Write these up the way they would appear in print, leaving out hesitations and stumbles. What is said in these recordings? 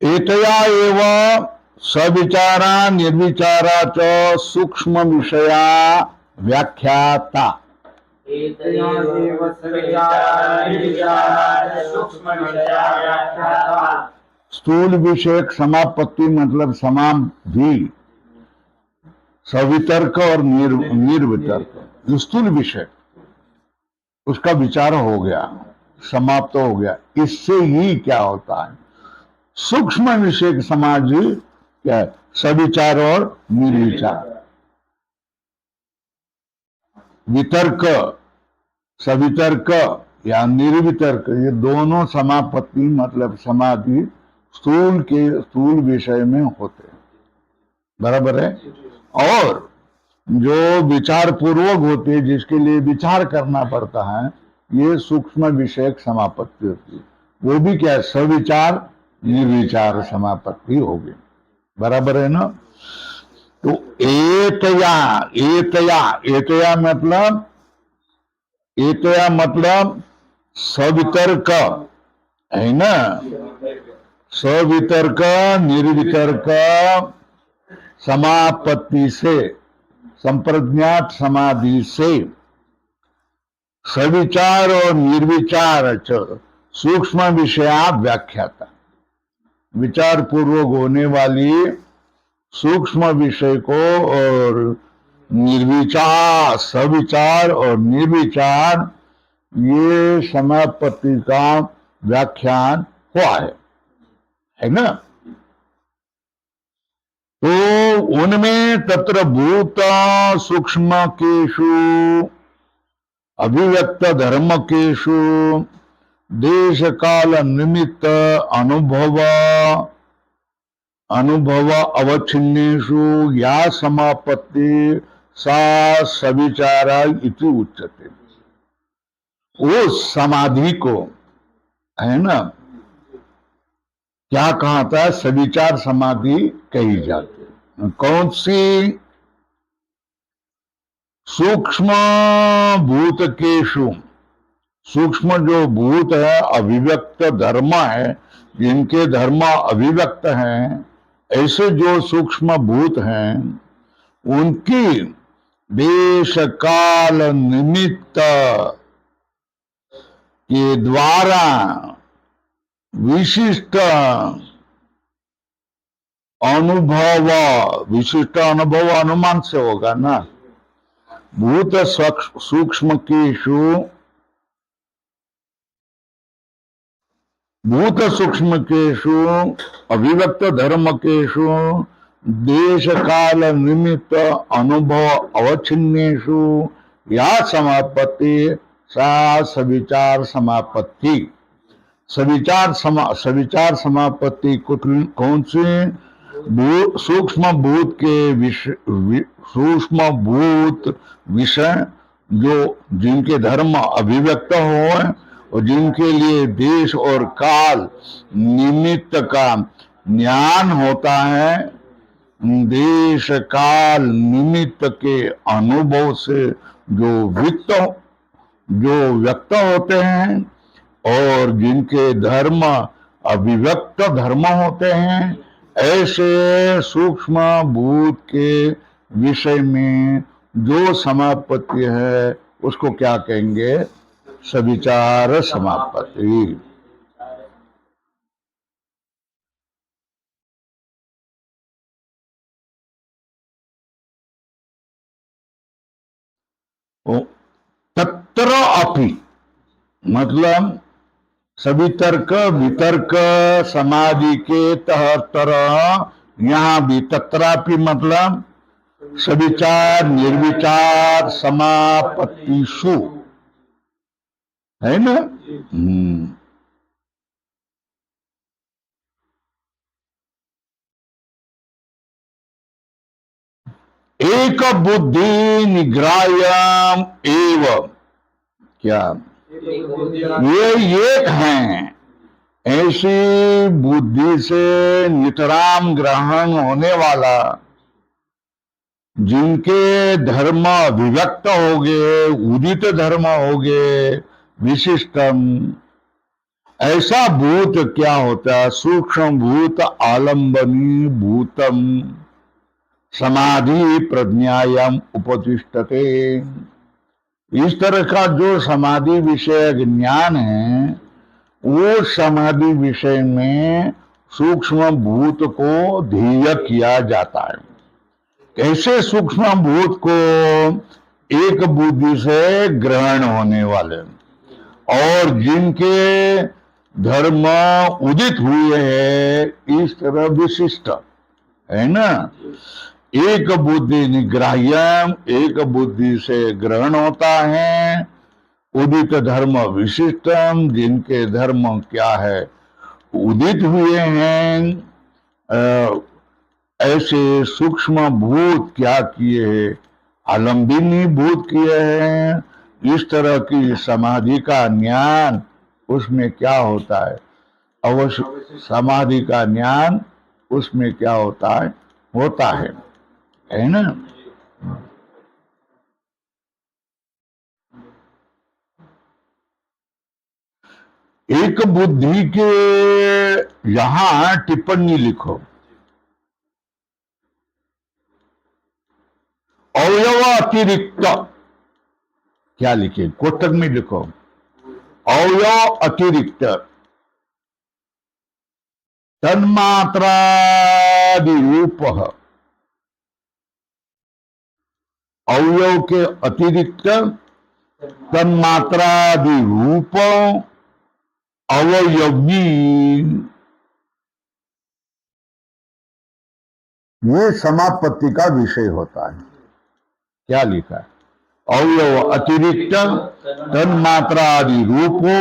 एतया एव सविचारा निर्विचारा च सूक्ष्म विषया व्याख्याता। स्थूल विषयक समापत्ति मतलब समाधि, सवितर्क और निर्वितर्क। स्थूल विषय उसका विचार हो गया, समाप्त हो गया। इससे ही क्या होता है, सूक्ष्म विषय समाधि क्या है, सविचार और निर्विचार। वितर्क, सवितर्क या निर्वितर्क, ये दोनों समापत्ति मतलब समाधि स्थूल विषय में होते हैं, बराबर है। और जो विचार पूर्वक होते हैं, जिसके लिए विचार करना पड़ता है, ये सूक्ष्म विषयक समापत्ति होती है। वो भी क्या है, सविचार निर्विचार समापत्ति होगी, बराबर है ना। तो एतया एतया एतया मतलब सवितर्क है ना, सवितर्क निर्वितर्क समापत्ति से, संप्रज्ञात समाधि से सविचार और निर्विचार सूक्ष्म विषया व्याख्याता, विचार पूर्वक होने वाली सूक्ष्म विषय को और निर्विचार, सविचार और निर्विचार, ये समापत्ति का व्याख्यान हुआ है ना। तो उनमें तत्र भूत सूक्ष्म केषु अभिव्यक्त धर्म केषु देश काल निमित्त अनुभव अवच्छिन्नेषु या समापत्ति सा सविचारा इति उच्यते। उस समाधि को है ना क्या कहा था, सविचार समाधि कही जाती है। कौन सी? सूक्ष्म भूत केषु, सूक्ष्म जो भूत है, अभिव्यक्त धर्म है, जिनके धर्म अभिव्यक्त हैं, ऐसे जो सूक्ष्म भूत हैं, उनकी देश काल निमित्त के द्वारा विशिष्ट अनुभव, विशिष्ट अनुभव अनुमान से होगा ना। भूत सूक्ष्म केषु, भूत सूक्ष्म केषु अभिव्यक्त धर्म केषु देश काल निमित्त अनुभव अवच्छिन्नेषु या समापत्ति सा सविचार समापत्ति। सविचार समापत्ति कौन सी? सूक्ष्म भूत के सूक्ष्म भूत विषय जो जिनके धर्म अभिव्यक्त हो और जिनके लिए देश और काल निमित्त का ज्ञान होता है, देश काल निमित्त के अनुभव से जो व्यक्त होते हैं और जिनके धर्म अभिव्यक्त धर्म होते हैं, ऐसे सूक्ष्म भूत के विषय में जो समापत्ति है उसको क्या कहेंगे? सविचार समापत्ति। तत्र अपि मतलब सवितर्क वितर्क समाधि के तरह यहाँ भी तत्रापि मतलब सविचार निर्विचार समापत्तिषु, है ना। एक बुद्धि निग्राह्यम एव, क्या ये एक हैं, ऐसी बुद्धि से नितराम ग्रहण होने वाला, जिनके धर्म अभिव्यक्त हो गए, उदित धर्म हो गए, विशिष्टम, ऐसा भूत क्या होता है? सूक्ष्म भूत आलंबनी भूतम समाधि प्रज्ञायाम उपतिष्ठते। इस तरह का जो समाधि विषय ज्ञान है, वो समाधि विषय में सूक्ष्म भूत को ध्येय किया जाता है। कैसे? सूक्ष्म भूत को एक बुद्धि से ग्रहण होने वाले और जिनके धर्म उदित हुए हैं, इस तरह विशिष्ट है ना। एक बुद्धि निग्राह्यम, एक बुद्धि से ग्रहण होता है। उदित धर्म विशिष्टम, जिनके धर्म क्या है? उदित हुए हैं। ऐसे सूक्ष्म भूत क्या किए हैं? आलंबिनी भूत किए हैं। इस तरह की समाधि का ज्ञान उसमें क्या होता है? अवश्य समाधि का ज्ञान उसमें क्या होता है ना। एक बुद्धि के यहां टिप्पणी लिखो, अवयव अतिरिक्त। क्या लिखे? कोष्टक में लिखो, अवयव अतिरिक्त तन्मात्रादि रूप। अवयव के अतिरिक्त तन्मात्रादि रूप अवयवी, ये समापत्ति का विषय होता है। क्या लिखा है? अवयव अतिरिक्त तन्मात्रादि रूपो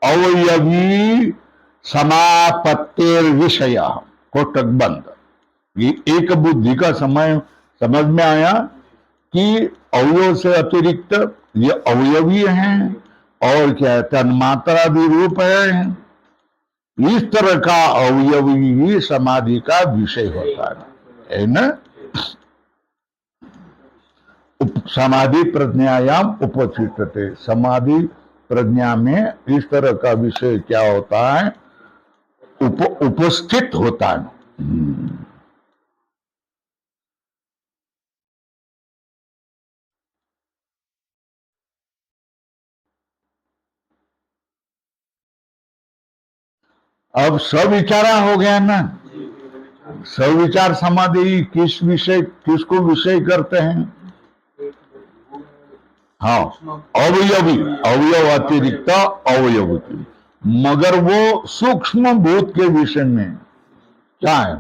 अवयवी समापत्तिर विषय। कोष्टक बंद। ये एक बुद्धि का समय समझ में आया कि अवयव से अतिरिक्त ये अवयवी हैं और क्या है? तन्मात्रादि रूप है। इस तरह का अवयवी ही समाधि का विषय होता है ना। समाधि प्रज्ञायाम उपस्थितते, समाधि प्रज्ञा में इस तरह का विषय क्या होता है? उपस्थित होता है। अब सविचारा हो गया ना। सविचार समाधि किस विषय, किसको विषय करते हैं? हाँ, अवयवी, अवयव अतिरिक्त अवयवी, मगर वो सूक्ष्म भूत के विषय में क्या है?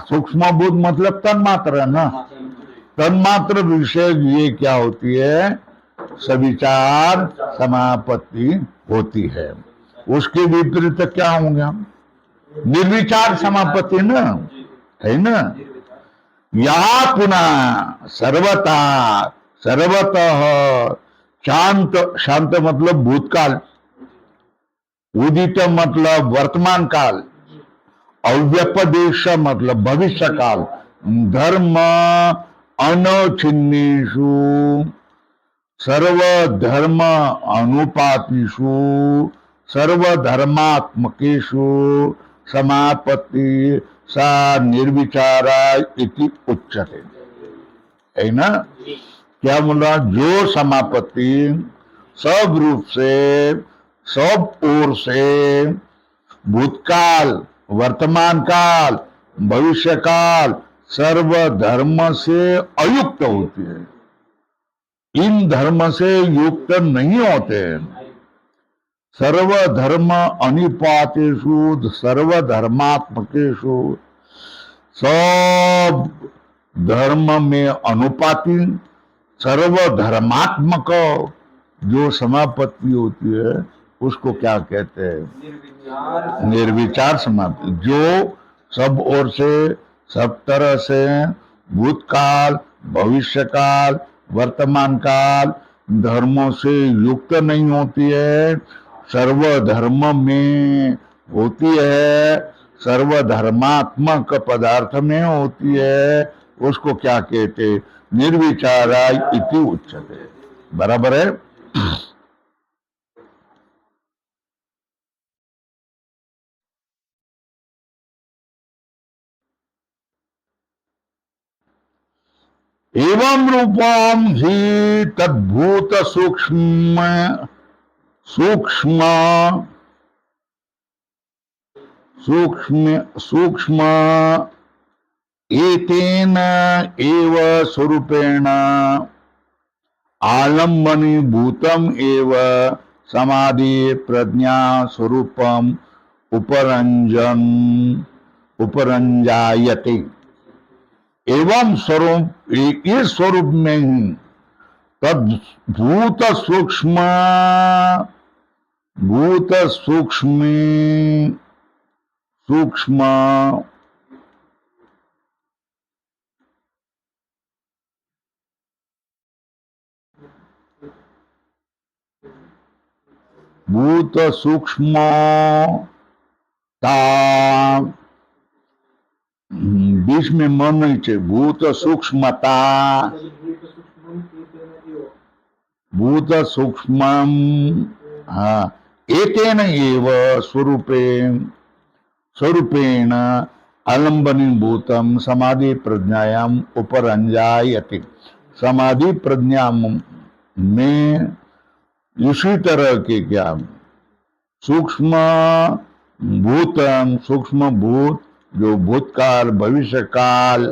सूक्ष्म भूत मतलब तन्मात्र ना। तन्मात्र विषय ये क्या होती है? सविचार समापत्ति होती है। उसके विपरीत क्या होंगे? निर्विचार समापत्ति ना, है ना। यहां पुनः सर्वता, सर्वतः शांत, शांत मतलब भूतकाल, उदित मतलब वर्तमान काल, अव्यपदेश मतलब भविष्य काल, धर्म अनछिन्नेषु सर्वधर्म अनुपातिषु सर्वधर्मात्मकेषु समापत्ति सा निर्विचारा इति उच्यते, है ना। क्या बोला? जो समापत्ति सब रूप से, सब ओर से, भूतकाल, वर्तमान काल, भविष्य काल, सर्व धर्म से अयुक्त होती है, इन धर्म से युक्त नहीं होते। सर्वधर्म अनिपातेषु सर्वधर्मात्मकेषु, सब धर्म में अनुपाति, सर्वधर्मात्मक जो समापत्ति होती है उसको क्या कहते हैं? निर्विचार समापत्ति। जो सब ओर से, सब तरह से, भूतकाल, भविष्यकाल, वर्तमान काल, धर्मों से युक्त नहीं होती है, सर्वधर्म में होती है, सर्वधर्मात्मक पदार्थ में होती है, उसको क्या कहते? निर्विचारा इति उच्यते। बराबर है। एवं रूपम ही तद्भूत सूक्ष्म सूक्ष्म सूक्ष्म सूक्ष्म एतेन एव स्वरूपेण आलम्बनी भूतम एव समाधि प्रज्ञा स्वरूपम उपरंजन उपरंजायते। एवं स्वरूप इस स्वरूप में ही तद भूत सूक्ष्म भूत सूक्ष्म सूक्ष्म भूत सूक्ष्म बीच में मन नहीं चाहिए। भूत सूक्ष्मता भूत सूक्ष्म हाँ एतेन एव स्वरूपेण आलम्बनी भूतम समाधि प्रज्ञायाम उपरंजायते। समाधि प्रज्ञा में इसी तरह के क्या सूक्ष्म भूतम सूक्ष्म भूत जो भूतकाल भविष्य काल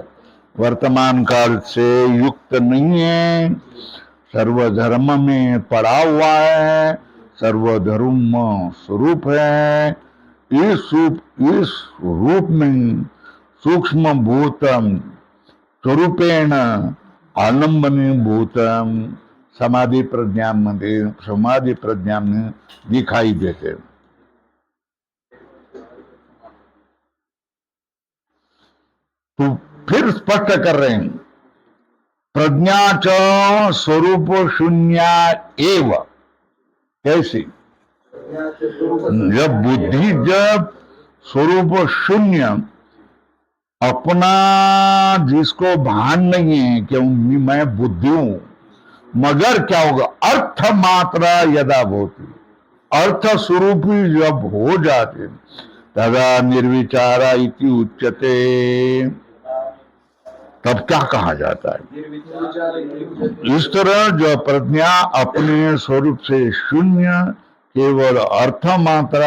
वर्तमान काल से युक्त नहीं है, सर्वधर्म में पड़ा हुआ है, सर्वधर्म स्वरूप है। इस रूप में सूक्ष्म भूतम स्वरूपेण आलम्बनी भूतम समाधि प्रज्ञा में दिखाई देते। तो फिर स्पष्ट कर रहे हैं प्रज्ञा च स्वरूप शून्य एव। कैसे? जब बुद्धि जब स्वरूप शून्य अपना जिसको भान नहीं है कि मैं बुद्धि हूं, मगर क्या होगा अर्थ मात्रा यदा भवति अर्थ स्वरूप जब हो जाते तदा निर्विचारा इति उच्यते। तब क्या कहा जाता है? इस तरह जो प्रज्ञा अपने स्वरूप से शून्य केवल अर्थ मात्र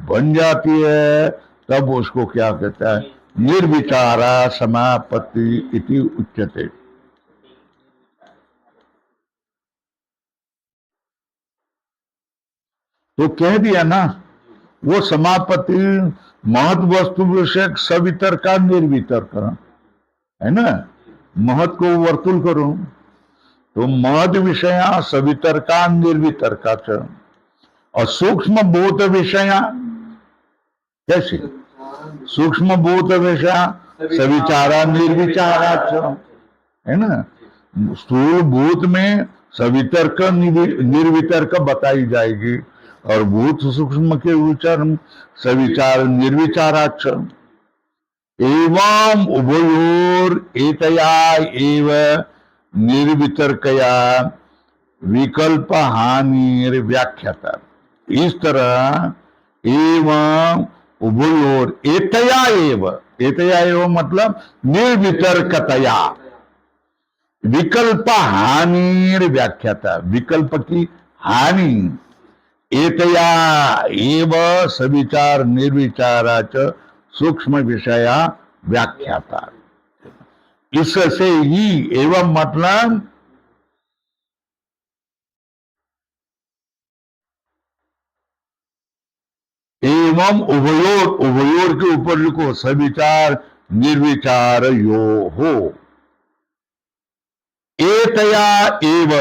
बन जाती है, तब उसको क्या कहता है? निर्विचारा समापत्ति इति उच्यते। तो कह दिया ना, वो समापत्ति महत वस्तु विषयक सवितर्क का निर्वितर्क है ना। महत को वर्तुल करो तो महत विषया सवितर्का निर्वितर्का च, और सूक्ष्म भूत विषया कैसे? सूक्ष्म भूत विषया सविचारा निर्विचारा च, है ना। स्थूल भूत में सवितर्क निर्वितर्क बताई जाएगी, और भूत सूक्ष्म के विचार सविचार निर्विचाराच। एवं उभयोर एतया एव निर्वितर्कया विकल्प हानि व्याख्याता। इस तरह एवं उभयोर एतया एव मतलब निर्वितर्कतया विकल्प हानि व्याख्याता। विकल्प की हानि एतया एव सविचार निर्विचाराच सूक्ष्म विषया व्याख्याता। इससे ही एवं मतलब एवं उभयोर के ऊपर लिखो सविचार निर्विचार यो हो। एतया एव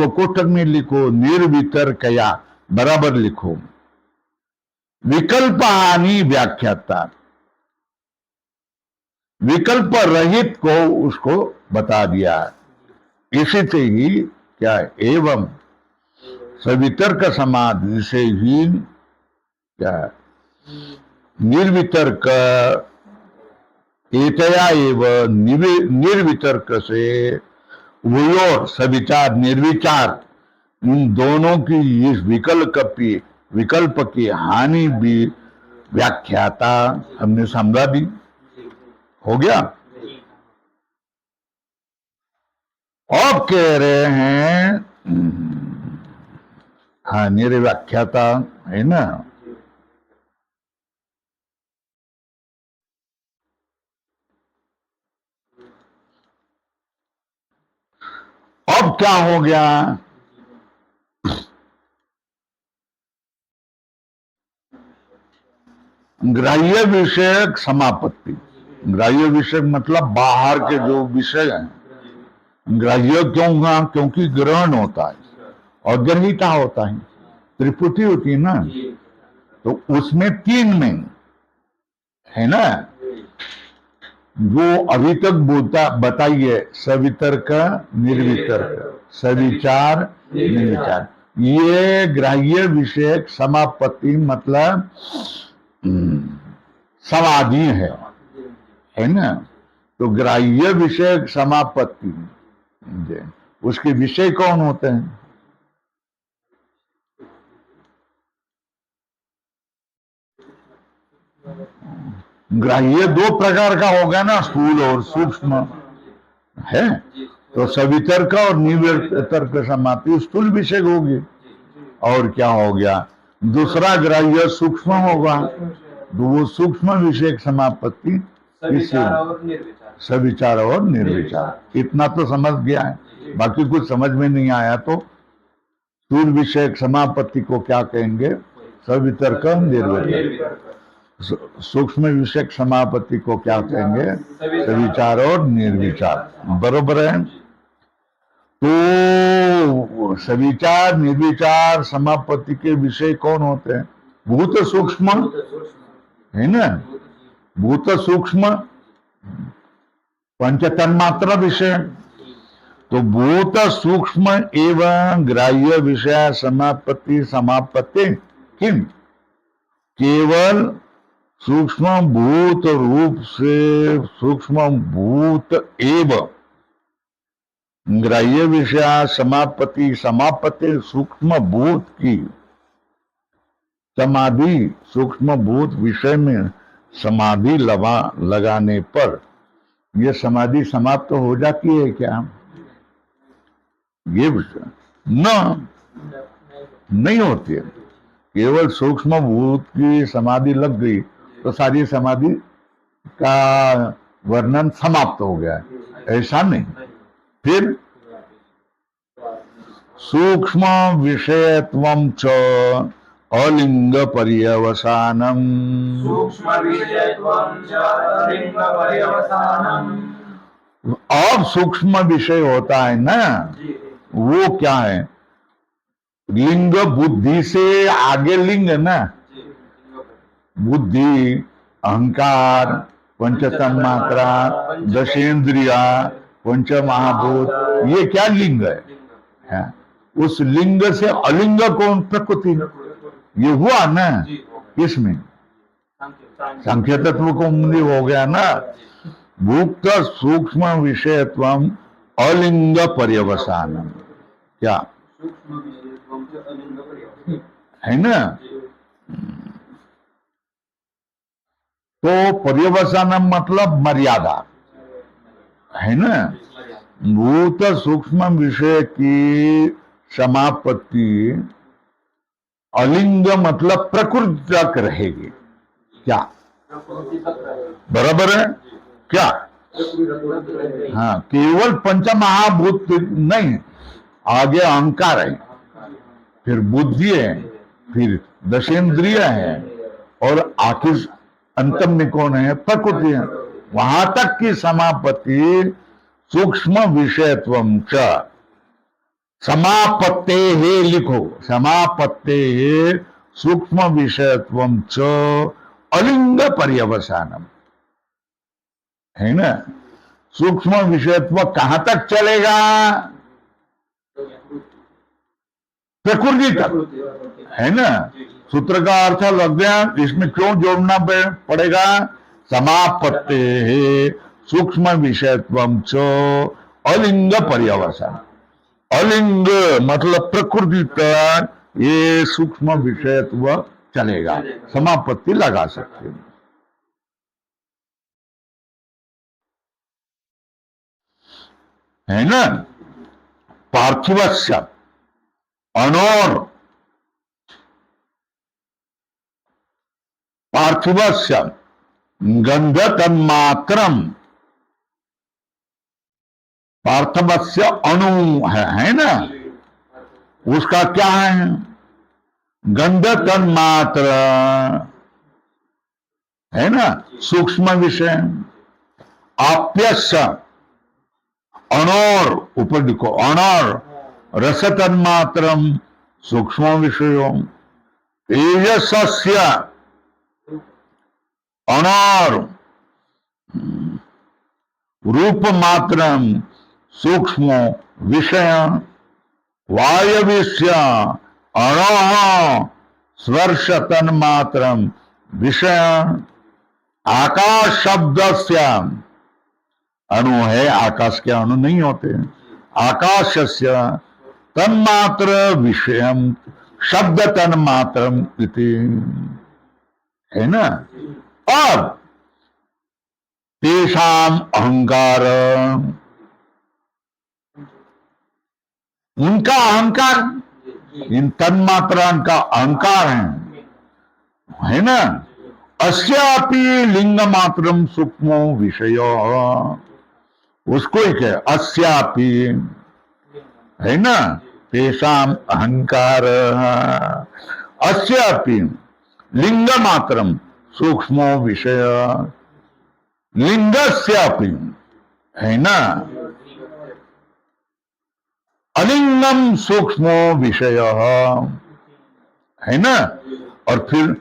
कोष्ठक में लिखो, निर्वितर्कया बराबर लिखो, विकल्प हानि व्याख्याता। विकल्प रहित को उसको बता दिया। इसी से ही क्या है? एवं सवितर्क समाधि से ही क्या है? निर्वितर्क एतया एव निर्वितर्क से उभयोर सविचार निर्विचार, इन दोनों की इस विकल्प की हानि भी व्याख्याता हमने समझा दी। हो गया? अब कह रहे हैं हाँ निर्व्याख्याता है ना। अब क्या हो गया, ग्राह्य विषयक समापत्ति। ग्राह्य विषय मतलब बाहर के जो विषय हैं, ग्राह्य क्यों हुआ, क्योंकि ग्रहण होता है और ग्रहिता होता है, त्रिपुटी होती है ना, तो उसमें तीन में है ना, जो अभी तक बताइए, सवितर्क, निर्वितर्क, सविचार, निर्विचार, ये ग्राह्य विषयक समापत्ति मतलब समाधि है ना। तो ग्राह्य विषयक समापत्ति, उसके विषय कौन होते हैं? ग्राह्य दो प्रकार का होगा ना, स्थूल और सूक्ष्म है। तो सवितर्क और निर्वितर्क समाप्ति स्थूल विषय होगी। और क्या हो गया, दूसरा ग्राह्य सूक्ष्म होगा, तो वो सूक्ष्म विषय समापत्ति सविचार और निर्विचार। इतना तो समझ गया है, बाकी कुछ समझ में नहीं आया तो स्थूल विषय समापत्ति को क्या कहेंगे, सवितर्क, निर्वितर्क। सूक्ष्म विषयक समापत्ति को क्या कहेंगे, सविचार और निर्विचार। बरोबर है। तो सविचार निर्विचार समापत्ति के विषय कौन होते हैं? भूत सूक्ष्म है ना, भूत सूक्ष्म पंच तन्मात्र विषय। तो भूत सूक्ष्म एवं ग्राह्य विषय समापत्ति समापत्ति किम, केवल सूक्ष्म भूत रूप से सूक्ष्म भूत एवं ग्राह्य विषय समापत्ति समापत्ति सूक्ष्म भूत की समाधि, सूक्ष्म भूत विषय में समाधि लगाने पर यह समाधि समाप्त हो जाती है क्या? ये विषय नहीं होती है। केवल सूक्ष्म भूत की समाधि लग गई तो सारी समाधि का वर्णन समाप्त हो गया, ऐसा नहीं। फिर सूक्ष्म विषयत्वं च अलिंग पर्यवसानम, अब सूक्ष्म विषय होता है ना, वो क्या है, लिंग बुद्धि से आगे लिंग ना, बुद्धि, अहंकार, पंच तन्मात्रा, दशेंद्रिया, पंच महाभूत, ये क्या लिंग है? उस लिंग से अलिंग कौन, प्रकृति। ये हुआ ना इसमें सांख्य तत्व को मुनि हो गया ना। भूक्त सूक्ष्म विषयत्व अलिंग पर्यवसानम, क्या है ना। तो पर्यवसानम मतलब मर्यादा है ना। भूत सूक्ष्म विषय की समापत्ति अलिंग मतलब प्रकृति तक रहेगी, क्या बराबर है क्या? हाँ, केवल पंच महाभूत नहीं, आगे अहंकार है, फिर बुद्धि है, फिर दशेंद्रिय है, और आखिर अंतम में कौन है, प्रकृति है। वहां तक की समापत्ति सूक्ष्म विषयत्वं च समापत्ते है, लिखो समापत्ते है सूक्ष्म विषयत्वं च अलिंग पर्यवसानम, है ना। सूक्ष्म विषयत्व कहां तक चलेगा, प्रकृति तक, है ना। सूत्र का अर्थ लग गया, इसमें क्यों जोड़ना पड़ेगा, समापत्ते है सूक्ष्म विषयत्वं च अलिंग पर्यवसान। अलिंग मतलब प्रकृति तक ये सूक्ष्म विषयत्व चलेगा, समापत्ति लगा सकते है ना। पार्थिवस्य अणोर पार्थिवस्य गंध तन्मात्रम, पार्थिवस्य अणु है ना, उसका क्या है? गंध तन्मात्र है ना, सूक्ष्म विषय। आप्यस्य अणोर, ऊपर लिखो अणोर रस तन्मात्रम सूक्ष्म विषयों। तेजस्य अणोर रूप मात्रम सूक्ष्म विषय। वायव्यस्य अणोः स्पर्श तन्मात्रम विषय। आकाश शब्दस्य अणु है, आकाश के अणु नहीं होते। आकाशस्य तन्मात्र विषयम शब्द तन्मात्रम इति, है ना। और तेषाम अहंकार, उनका अहंकार, इन तन्मात्रा का अहंकार है ना। अस्यापि लिंग मात्रम सूक्ष्मो विषय, उसको ही कहे अस्यापि, है ना। तेषाम अहंकार अस्यापि लिंग मात्रम सूक्ष्मो विषय। लिंगस्यापि, है ना, अलिंगम सूक्ष्मो विषय, है ना। और फिर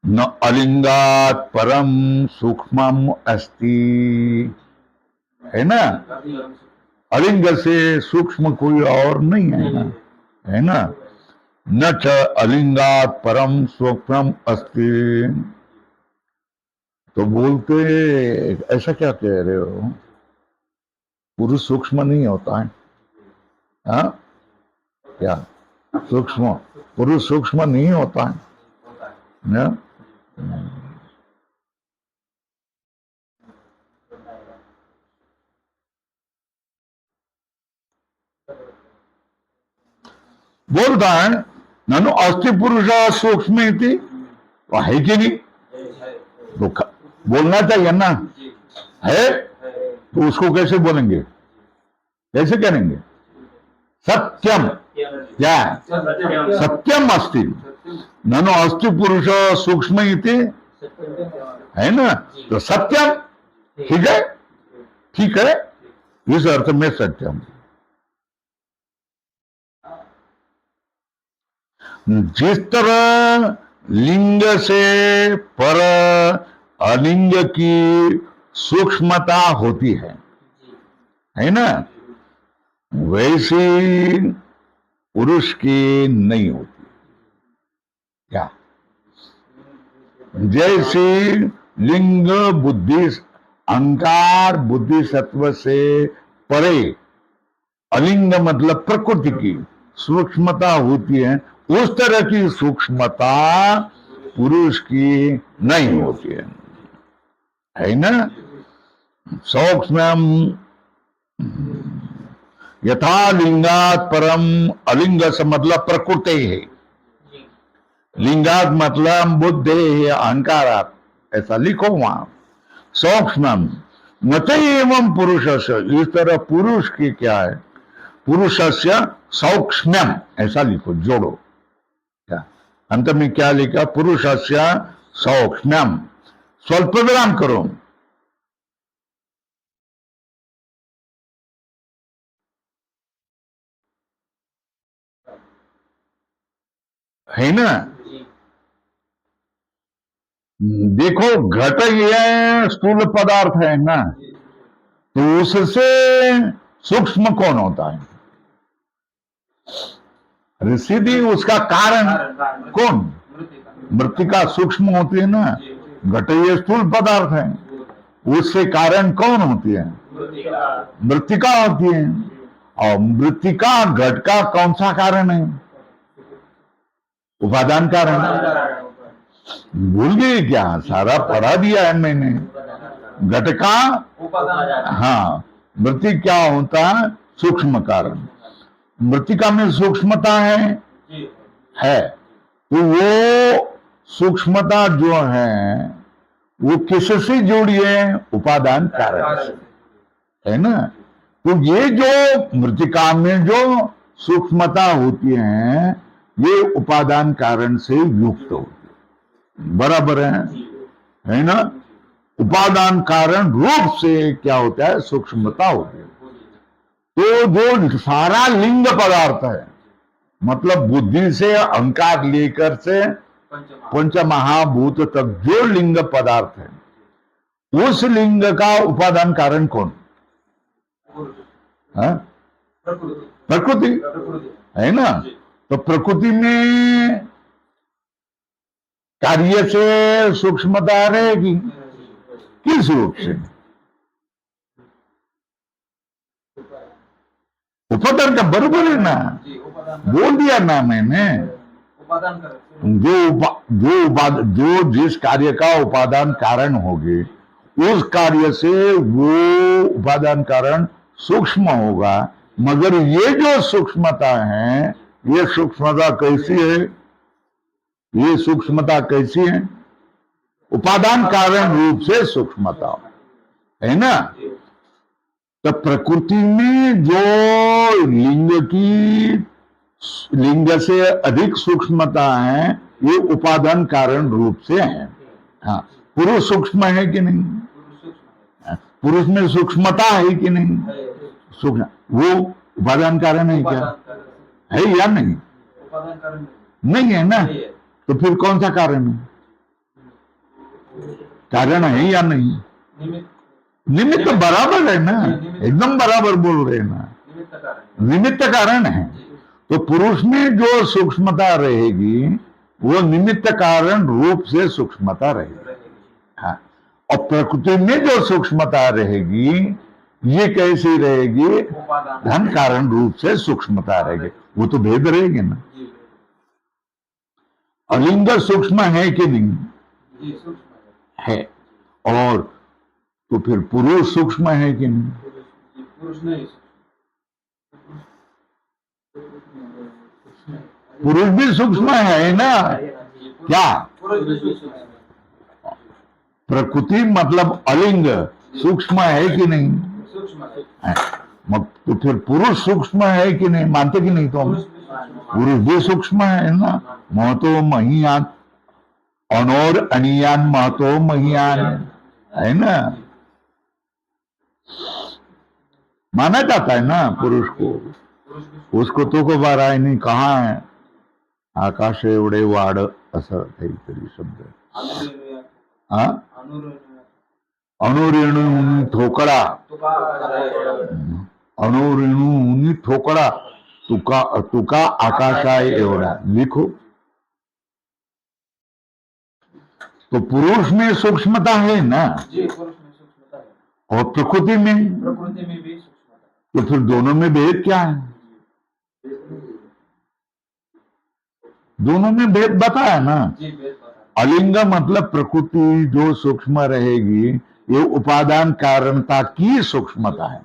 न अलिंगात परम सूक्ष्मम अस्ति, है ना। अलिंग से सूक्ष्म कोई और नहीं है ना, है ना। न च अलिंगात परम सूक्ष्मम अस्ति। तो बोलते ऐसा क्या कह रहे हो? पुरुष सूक्ष्म नहीं होता है? हाँ, क्या सूक्ष्म? पुरुष सूक्ष्म नहीं होता है ना? बोलता है ननु अस्थि पुरुष सूक्ष्म थी, तो है कि नहीं? तो बोलना चाहिए ना, है। तो उसको कैसे बोलेंगे, कैसे करेंगे? सत्यम, क्या सत्यम अस्ति ननु अस्थि पुरुष सूक्ष्म थी, है ना। तो सत्यम, ठीक है, ठीक है, इस अर्थ में सत्यम। जिस तरह लिंग से पर अलिंग की सूक्ष्मता होती है ना, वैसी पुरुष की नहीं होती। क्या? जैसे लिंग बुद्धि अहंकार बुद्धि सत्व से परे अलिंग मतलब प्रकृति की सूक्ष्मता होती है, उस तरह की सूक्ष्मता पुरुष की नहीं होती है ना। सूक्ष्म यथा लिंगात परम, अलिंग से मतलब प्रकृति है, लिंगात मतलब बुद्धि अहंकारात, ऐसा लिखो वहां। सूक्ष्म मत एवं पुरुष, इस तरह पुरुष की क्या है, पुरुषस्य सौक्ष्म्यम, ऐसा लिखो, जोड़ो। क्या अंत में क्या लिखा? पुरुषस्य सौक्ष्म्यम, स्वल्प विराम करो। है ना। देखो घट ये स्थूल पदार्थ है ना, तो उससे सूक्ष्म कौन होता है? रिसिदी, उसका कारण कौन? मृतिका सूक्ष्म होती है ना। घट ये स्थूल पदार्थ है, उससे कारण कौन होती है? मृतिका होती है। और मृतिका घट का कौन सा कारण है? उपादान कारण। भूल गए क्या? सारा पढ़ा दिया है मैंने। घट का, हाँ, मृत्यु क्या होता है? सूक्ष्म कारण। मृतिका में सूक्ष्मता है। तो वो सूक्ष्मता जो है वो किससे जुड़ी है? उपादान कारण से, है ना। तो ये जो मृतिका में जो सूक्ष्मता होती है ये उपादान कारण से युक्त होती है, बराबर है ना। उपादान कारण रूप से क्या होता है? सूक्ष्मता होती है। तो जो सारा लिंग पदार्थ है, मतलब बुद्धि से अहंकार लेकर से पंच महाभूत तक जो लिंग पदार्थ है, उस लिंग का उपादान कारण कौन? प्रकृति है ना। तो प्रकृति में कार्य से सूक्ष्मता रहेगी, किस रूप से? उपादान का बराबर है ना, बोल दिया ना मैंने। जो जिस कार्य का उपादान कारण होगे उस कार्य से वो उपादान कारण सूक्ष्म होगा। मगर ये जो सूक्ष्मता है, ये सूक्ष्मता कैसी है? ये सूक्ष्मता कैसी है? उपादान कारण रूप से सूक्ष्मता है ना। तो प्रकृति में जो लिंग से अधिक सूक्ष्मता है, ये उपादान कारण रूप से है। हाँ, पुरुष सूक्ष्म है कि नहीं? पुरुष में सूक्ष्मता है कि नहीं? सूक्ष्म, वो उपादान कारण है क्या? है या नहीं? नहीं है ना। तो फिर कौन सा कारण है? कारण है या नहीं? निमित्त बराबर है ना, एकदम बराबर बोल रहे हैं ना, निमित्त कारण है। तो पुरुष में जो सूक्ष्मता रहेगी वो निमित्त कारण रूप से सूक्ष्मता रहेगी। हाँ, और प्रकृति में जो सूक्ष्मता रहेगी ये कैसी रहेगी? धन कारण रूप से सूक्ष्मता रहेगी। वो तो भेद रहेगी ना। अलिंग सूक्ष्म है कि नहीं? है। और तो फिर पुरुष सूक्ष्म है कि नहीं? पुरुष भी सूक्ष्म है ना। क्या? प्रकृति मतलब अलिंग सूक्ष्म है कि नहीं? है। तो फिर पुरुष सूक्ष्म है कि नहीं? मानते कि नहीं? तो हम पुरुष भी सूक्ष्म है ना। महतो महियान, अनोर अनियान महतो महियान, है ना। माना जाता है ना पुरुष को। उसको तो को बाराय नहीं, कहा है आकाश एवढे वाढ असं काहीतरी शब्द। हा, अणुरेणू ठोकळा, अणुरेणू ठोकळा तुका आकाशाय एवढा, लिखो। तो पुरुष में सूक्ष्मता है ना, और प्रकृति में भी सूक्ष्मता। तो फिर दोनों में भेद क्या है? दोनों में भेद बताया ना। अलिंग मतलब प्रकृति जो सूक्ष्म रहेगी ये उपादान कारणता की सूक्ष्मता है,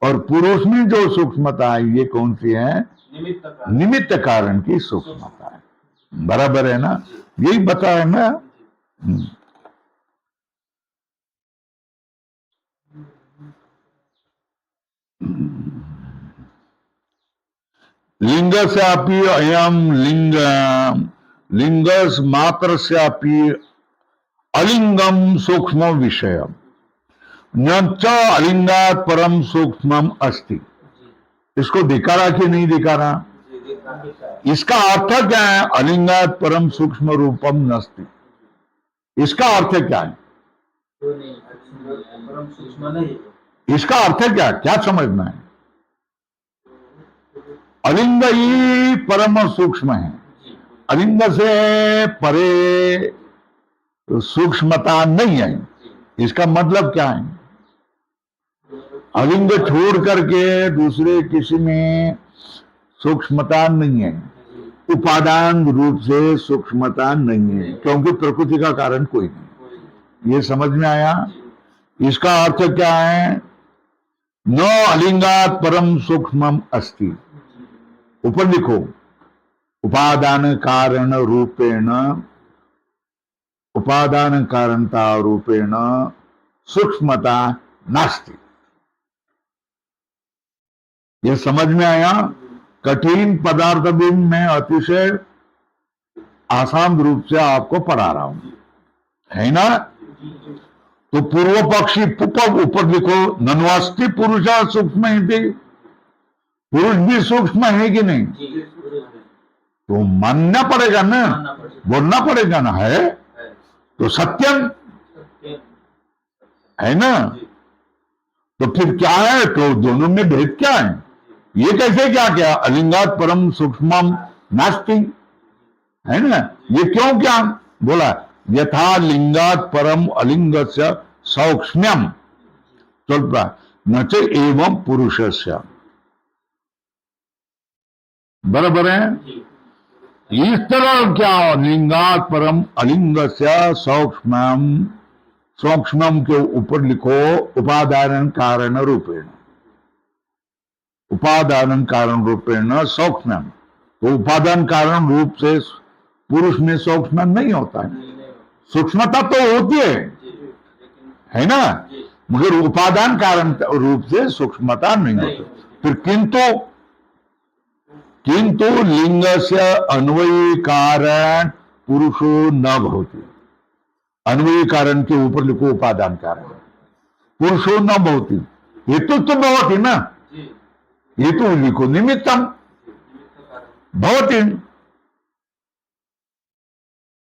और पुरुष में जो सूक्ष्मता है ये कौन सी है? निमित्त कारण की सूक्ष्मता है। बराबर है ना, यही बताया ना। लिंग से अपि अयम लिंग लिंगस मात्र से अपि अलिंगम सूक्ष्म विषय न च अलिंगात परम सूक्ष्मम अस्ति। इसको दिखारा कि नहीं दिखारा? इसका अर्थ क्या है? अलिंगात परम सूक्ष्म रूपम नस्ति। इसका अर्थ क्या है? इसका अर्थ क्या, क्या समझना है? अलिंग ही परम सूक्ष्म है, अलिंग से परे सूक्ष्मता नहीं है। इसका मतलब क्या है? अलिंग छोड़ करके दूसरे किसी में सूक्ष्मता नहीं है, उपादान रूप से सूक्ष्मता नहीं है, क्योंकि प्रकृति का कारण कोई नहीं। ये समझ में आया? इसका अर्थ क्या है? न अलिंगात परम सूक्ष्मम अस्ति। ऊपर लिखो, उपादान कारण रूपेण, उपादान कारणता रूपेण सूक्ष्मता नास्ति। ये समझ में आया? कठिन पदार्थ भी मैं अतिशय आसान रूप से आपको पढ़ा रहा हूं, है ना? तो पूर्व पक्षी ऊपर लिखो, नन्वास्ति पुरुष सूक्ष्म ही थी, पुरुष भी सूक्ष्म है कि नहीं? तो मानना पड़ेगा ना, बोलना पड़ेगा ना, है तो सत्यम है ना? तो फिर क्या है? तो दोनों में भेद क्या है? ये कैसे क्या क्या? अलिंगात परम सूक्ष्मम नास्ति, है ना? ये क्यों क्या बोला? यथा लिंगात परम अलिंगस्य सौक्ष्म्यम चलता न च एवं पुरुषस्य। बराबर है? इस तरह क्या लिंगात परम अलिंगस्य सौक्ष्म्यम, सौक्ष्म्यम के ऊपर लिखो उपादान कारण रूपेण, उपादान कारण रूपेण सौक्ष्म्यम। तो उपादान कारण रूप से पुरुष में सूक्ष्म नहीं होता है, सूक्ष्मता तो होती है ना, मगर उपादान कारण रूप से सूक्ष्मता नहीं होती। फिर किंतु लिंग से अन्वयी कारण पुरुषो न भवति। अन्वयी कारण के ऊपर लिखो उपादान कारण, पुरुषो न भवति, हेतु तो भवति ना, हेतु लिखो निमित्तम भवति,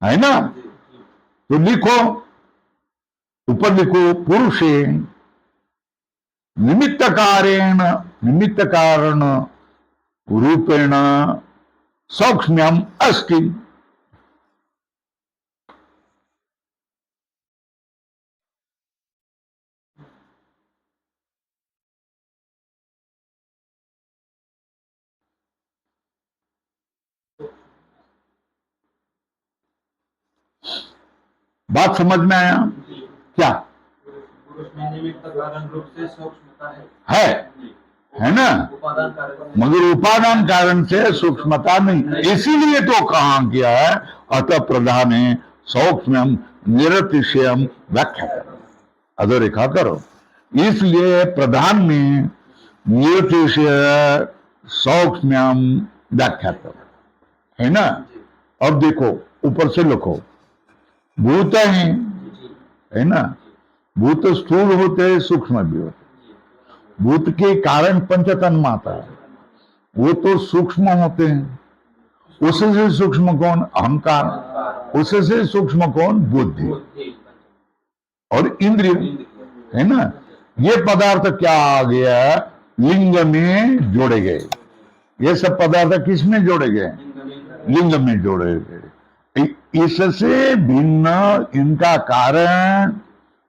है ना? तो लिखो, ऊपर लिखो पुरुषे निमित्त कारण रूपेण सौक्ष्म्यम अस्ति। बात समझ में आया क्या? पुरुष में निमित्त कारण रूप से सूक्ष्मता है ना, मगर उपादान कारण से सूक्ष्मता नहीं, इसीलिए तो कहा गया है अतः प्रधान सौक्ष्म्यम निरतिशयम व्याख्या करो, अधोरेखा करो। इसलिए प्रधान में निरतिशय सौक्ष्म्यम व्याख्या करो, है ना? अब देखो ऊपर से लिखो, भूत है ना, भूत स्थूल होते हैं, सूक्ष्म भी होते। भूत के कारण पंचतन माता है, वो तो सूक्ष्म होते हैं। उससे सूक्ष्म कौन? अहंकार। उससे सूक्ष्म कौन? बुद्धि और इंद्रिय, है ना? ये पदार्थ क्या आ गया? लिंग में जोड़े गए। ये सब पदार्थ किस में जोड़े गए? लिंग में जोड़े गए। इससे भिन्न इनका कारण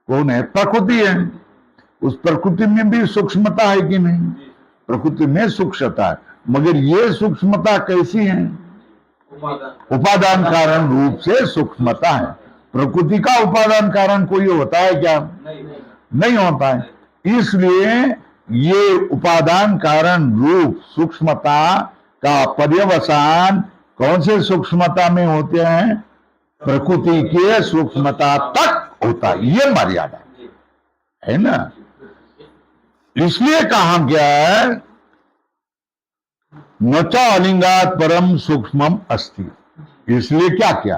कौन है? प्रकृति है। उस प्रकृति में भी सूक्ष्मता है कि नहीं? प्रकृति में सूक्ष्मता है, मगर ये सूक्ष्मता कैसी है? उपादान कारण रूप से सूक्ष्मता है। प्रकृति का उपादान कारण कोई होता है क्या? नहीं होता है। इसलिए ये उपादान कारण रूप सूक्ष्मता का पर्यवसान कौन से सूक्ष्मता में होते हैं? प्रकृति के सूक्ष्मता तक होता है, ये मर्यादा है ना। इसलिए कहा गया है न च अलिंगात परम सूक्ष्मम अस्ति। इसलिए क्या क्या?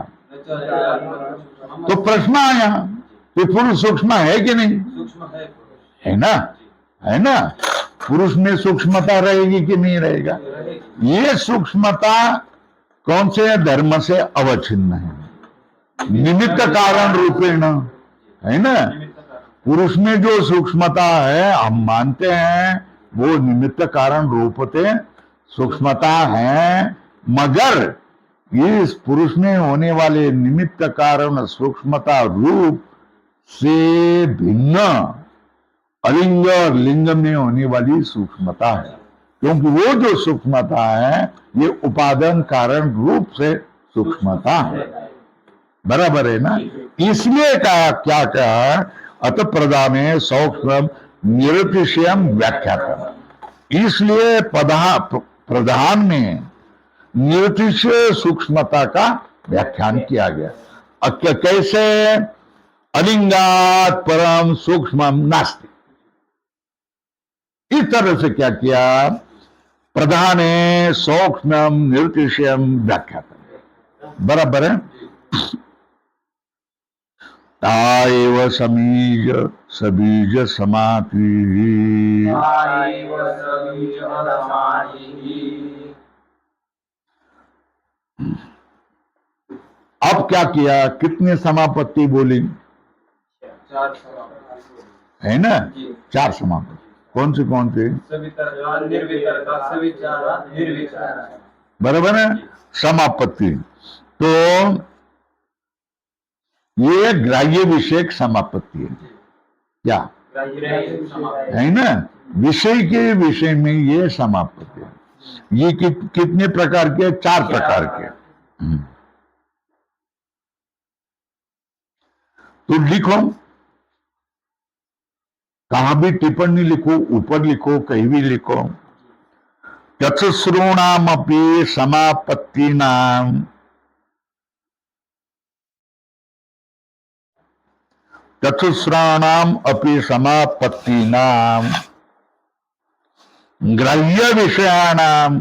तो प्रश्न आया कि पुरुष सूक्ष्म है कि नहीं? है ना, है ना? पुरुष में सूक्ष्मता रहेगी कि नहीं रहेगा? ये सूक्ष्मता कौन से धर्म से अवच्छिन्न है? निमित्त कारण रूपेण, है ना? पुरुष में जो सूक्ष्मता है हम मानते हैं वो निमित्त कारण रूपते सूक्ष्मता है, मगर इस पुरुष में होने वाले निमित्त कारण सूक्ष्मता रूप से भिन्न अलिंग और लिंग में होने वाली सूक्ष्मता है, क्योंकि वो जो सूक्ष्मता है ये उपादान कारण रूप से सूक्ष्मता है। बराबर है ना? इसलिए कहा क्या कहा? अतः प्रधान सूक्ष्म निरतिशयम व्याख्या करना। इसलिए प्रधान में निरतिशय सूक्ष्मता का व्याख्यान किया गया। कैसे? अलिंगात परम सूक्ष्मम नास्ति। इस तरह से क्या किया? प्रधाने सूक्ष्मम निरतिशयम व्याख्यातम। बराबर है। ताएव समीज सबीज समाति। ताएव सबीज समाधिः। अब क्या किया? कितने समापत्ति बोली? चार समापत्ति है ना? जी। 4 समापत्ति। कौन सी? सवितर्क, निर्वितर्क, सविचार, निर्विचार। बराबर है। समापत्ति तो ये ग्राह्य विषयक समापत्ति है। क्या है ना? विषय के विषय में ये समापत्ति है। ये कितने प्रकार के? 4 प्रकार के। तो लिखो, कहां भी टिप्पणी लिखो, ऊपर लिखो, कहीं भी लिखो। चतुस्रूणामपि समापत्तीनां चतुस्राणाम अपि समापत्तीनां ग्राह्य विषयाणां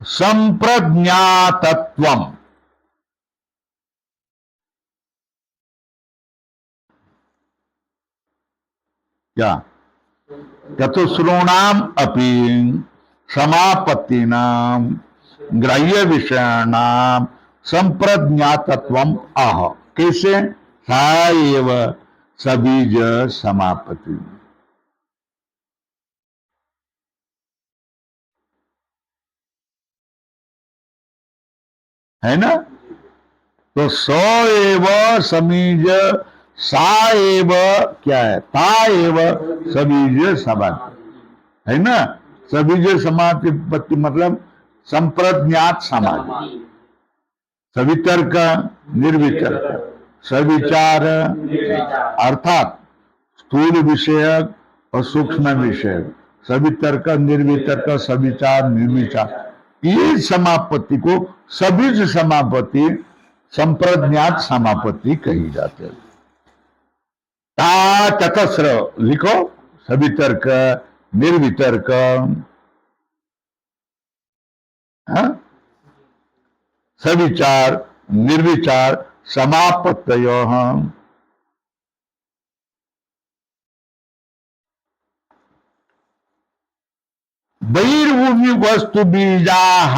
संप्रज्ञातत्वम्। क्या? चतुस्रूणाम अपि समापत्तीनां ग्राह्य विषयाणां संप्रज्ञातत्वम् आह। कैसे? सा एव सबीज समापत्ति। है ना? तो स एव समीज, सा एव क्या है? ता एव सबीज समाधि। है ना? सबीज समापत्ति मतलब संप्रज्ञात समाधि। सवितर्क, निर्वितर्क, सविचार अर्थात स्थूल विषयक और सूक्ष्म विषयक, सवितर्क, निर्वितर्क, सविचार, निर्विचार, ये समापत्ति को सबीज समापत्ति, संप्रज्ञात समापत्ति कही जाती है। ता तटस्र लिखो, सवितर्क, निर्वितर्क, सविचार, निर्विचार, समापत्तयोः बहिर्भूमि वस्तु बीजाः,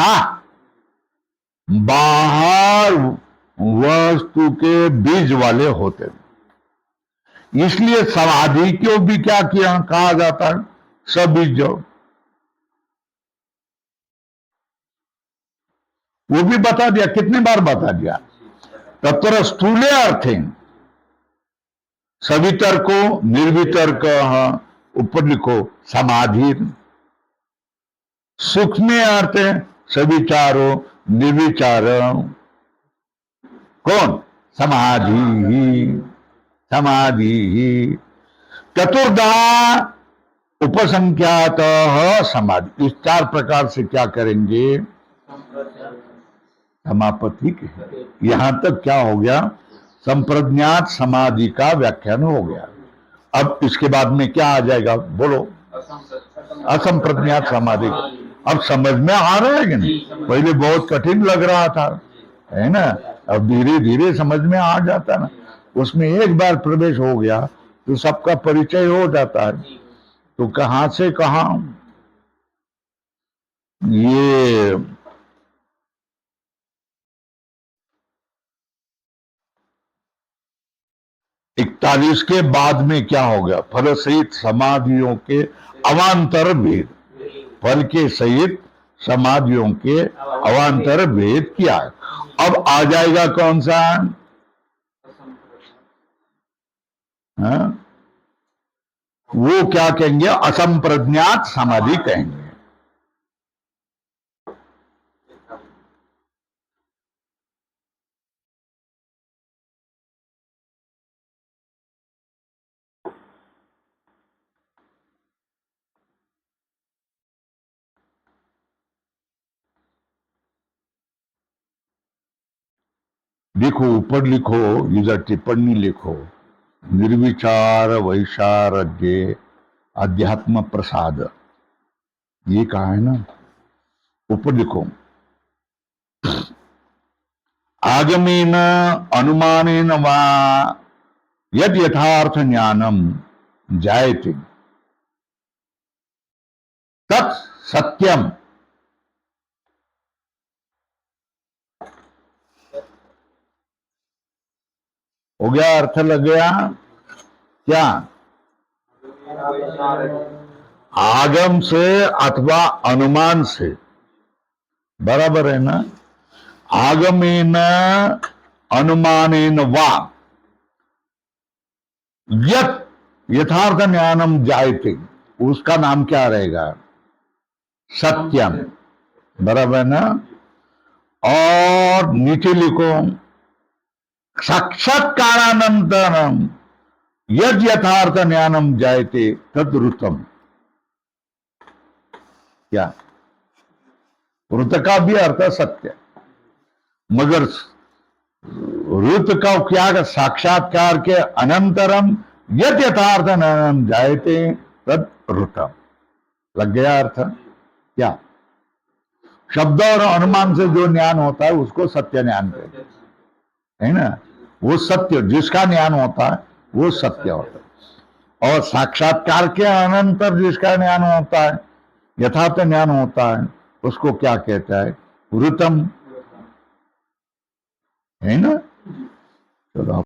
बाहर वस्तु के बीज वाले होते हैं। इसलिए समाधि को भी क्या किया कहा जाता है? सबीज। वो भी बता दिया, कितने बार बता दिया। तत्र स्थूले अर्थे सवितर्को निर्वितर्क, ऊपर लिखो समाधि। सूक्ष्म अर्थ है सविचारो निर्विचार। कौन? समाधि। समाधि। चतुर्धा उपसंख्यात समाधि। इस 4 प्रकार से क्या करेंगे? समापत्ति के। यहां तक क्या हो गया? संप्रज्ञात समाधि का व्याख्यान हो गया। अब इसके बाद में क्या आ जाएगा? बोलो। असंप्रज्ञात समाधि। अब समझ में आ रहा है कि नहीं? पहले बहुत कठिन लग रहा था, है ना? अब धीरे धीरे समझ में आ जाता ना। उसमें एक बार प्रवेश हो गया तो सबका परिचय हो जाता है। तो कहां से कहां ये 41 के बाद में क्या हो गया? फल सहित समाधियों के अवांतर भेद। फल के सहित समाधियों के अवांतर भेद किया है। अब आ जाएगा कौन सा? वो क्या कहेंगे? असंप्रज्ञात समाधि कहेंगे। देखो ऊपर लिखो, इधर टिप्पणी लिखो, निर्विचार वैशारद्य अध्यात्म प्रसाद, ये कहा है ना, ऊपर लिखो। आगमेन अनुमानेन वा यद यथार्थ ज्ञानम जायते तत् सत्यम। हो गया, अर्थ लग गया क्या? आगम से अथवा अनुमान से, बराबर है ना। आगमेन अनुमानेन वा यत् यथार्थ ज्ञानम जायते, उसका नाम क्या रहेगा? सत्यम, बराबर ना। और नीचे लिखो, साक्षात्कारानंतरम यद यथार्थ ज्ञानम जायते तद्रुतम। क्या? ऋत का भी अर्थ सत्य, मगर ऋत का क्या? साक्षात्कार के अनंतरम यद यथार्थ ज्ञानम जायते तद ऋतम। लग गया अर्थ क्या? शब्द और अनुमान से जो ज्ञान होता है उसको सत्य ज्ञान कहते हैं, है ना। वो सत्य, जिसका ज्ञान होता है वो सत्य होता है। और साक्षात्कार के अनंतर जिसका ज्ञान होता है, यथार्थ ज्ञान होता है, उसको क्या कहता है? ऋतम, है ना। चलो।